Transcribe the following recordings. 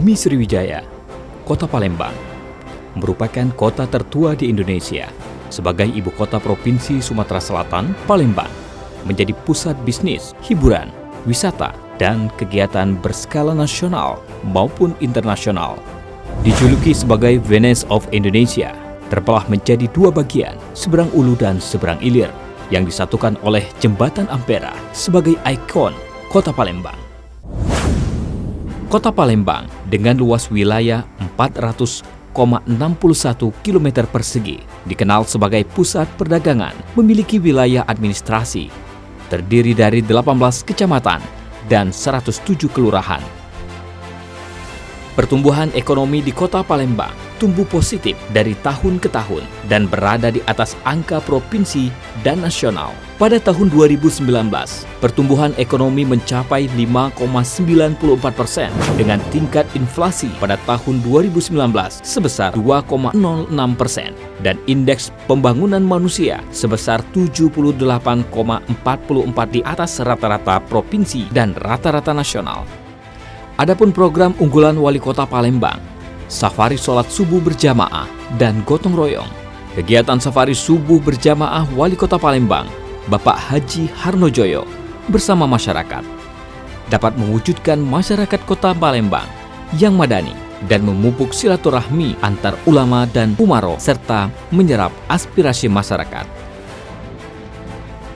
Bumi Sriwijaya, Kota Palembang, merupakan kota tertua di Indonesia. Sebagai ibu kota Provinsi Sumatera Selatan, Palembang menjadi pusat bisnis, hiburan, wisata, dan kegiatan berskala nasional maupun internasional. Dijuluki sebagai Venice of Indonesia, terbelah menjadi dua bagian, seberang ulu dan seberang ilir, yang disatukan oleh Jembatan Ampera sebagai ikon Kota Palembang. Kota Palembang dengan luas wilayah 400,61 km persegi dikenal sebagai pusat perdagangan, memiliki wilayah administrasi, terdiri dari 18 kecamatan dan 107 kelurahan. Pertumbuhan ekonomi di Kota Palembang tumbuh positif dari tahun ke tahun dan berada di atas angka provinsi dan nasional. Pada tahun 2019, pertumbuhan ekonomi mencapai 5,94% dengan tingkat inflasi pada tahun 2019 sebesar 2,06% dan indeks pembangunan manusia sebesar 78,44 di atas rata-rata provinsi dan rata-rata nasional. Adapun program unggulan Wali Kota Palembang, safari sholat subuh berjamaah dan gotong royong. Kegiatan safari subuh berjamaah Wali Kota Palembang, Bapak Haji Harnojoyo, bersama masyarakat, dapat mewujudkan masyarakat Kota Palembang yang madani dan memupuk silaturahmi antar ulama dan umaro serta menyerap aspirasi masyarakat.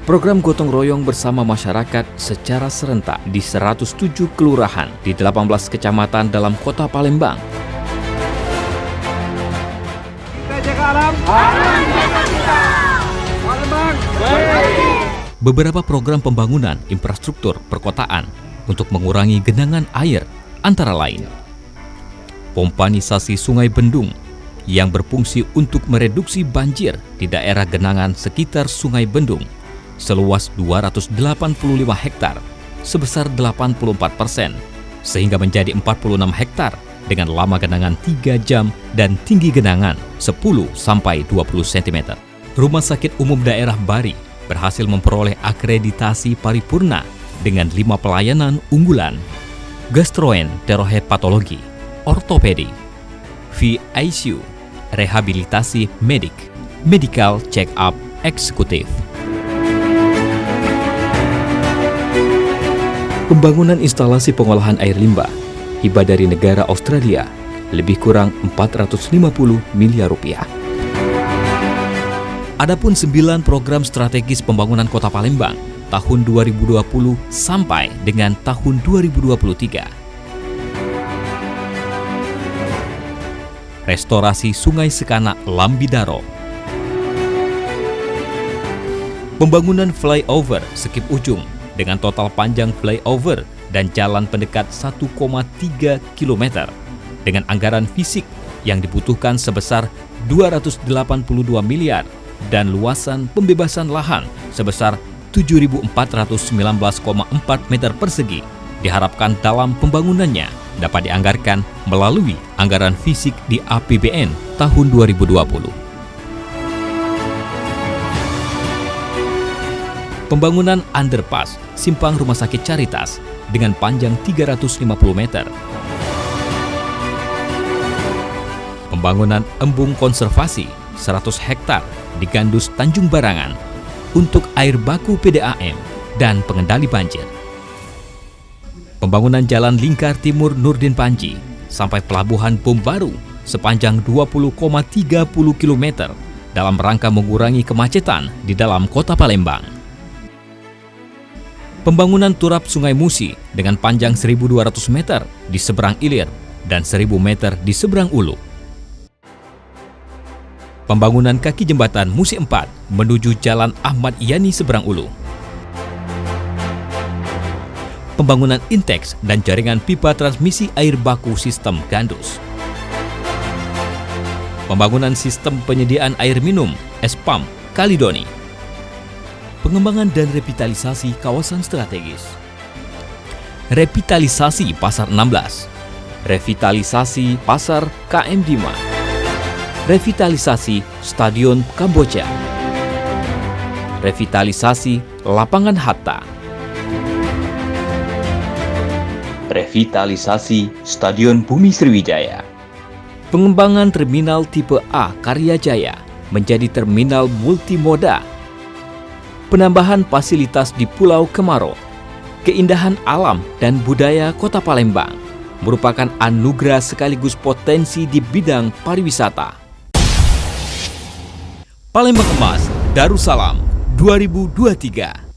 Program gotong royong bersama masyarakat secara serentak di 107 kelurahan di 18 kecamatan dalam Kota Palembang. Beberapa program pembangunan infrastruktur perkotaan untuk mengurangi genangan air antara lain pompanisasi Sungai Bendung yang berfungsi untuk mereduksi banjir di daerah genangan sekitar Sungai Bendung seluas 285 hektar sebesar 84%, sehingga menjadi 46 hektar dengan lama genangan 3 jam dan tinggi genangan 10-20 cm. Rumah Sakit Umum Daerah Bari berhasil memperoleh akreditasi paripurna dengan 5 pelayanan unggulan: gastroenterohepatologi, ortopedi, VICU, rehabilitasi medik, medical check-up eksekutif. Pembangunan instalasi pengolahan air limbah hibah dari negara Australia lebih kurang 450 miliar rupiah. Adapun 9 program strategis pembangunan Kota Palembang tahun 2020 sampai dengan tahun 2023. Restorasi Sungai Sekanak Lambidaro, pembangunan flyover Sekip Ujung dengan total panjang flyover dan jalan pendekat 1,3 km dengan anggaran fisik yang dibutuhkan sebesar 282 miliar dan luasan pembebasan lahan sebesar 7.419,4 meter persegi. Diharapkan dalam pembangunannya dapat dianggarkan melalui anggaran fisik di APBN tahun 2020. Pembangunan underpass Simpang Rumah Sakit Caritas dengan panjang 350 meter. Pembangunan embung konservasi 100 hektar di Gandus Tanjung Barangan untuk air baku PDAM dan pengendali banjir. Pembangunan Jalan Lingkar Timur Nurdin Panji sampai Pelabuhan Bom Baru sepanjang 20,30 km dalam rangka mengurangi kemacetan di dalam Kota Palembang. Pembangunan turap Sungai Musi dengan panjang 1.200 meter di seberang ilir dan 1.000 meter di seberang ulu. Pembangunan kaki jembatan Musi 4 menuju Jalan Ahmad Yani seberang ulu. Pembangunan Intex dan jaringan pipa transmisi air baku sistem Gandus. Pembangunan sistem penyediaan air minum Espam Kalidoni. Pengembangan dan revitalisasi kawasan strategis. Revitalisasi Pasar 16. Revitalisasi Pasar KM Dima. Revitalisasi Stadion Kamboja. Revitalisasi Lapangan Hatta. revitalisasi Stadion Bumi Sriwijaya, pengembangan terminal tipe A Karya Jaya menjadi terminal multimoda, penambahan fasilitas di Pulau Kemaro, keindahan alam dan budaya Kota Palembang merupakan anugerah sekaligus potensi di bidang pariwisata. Palembang Emas Darussalam 2023.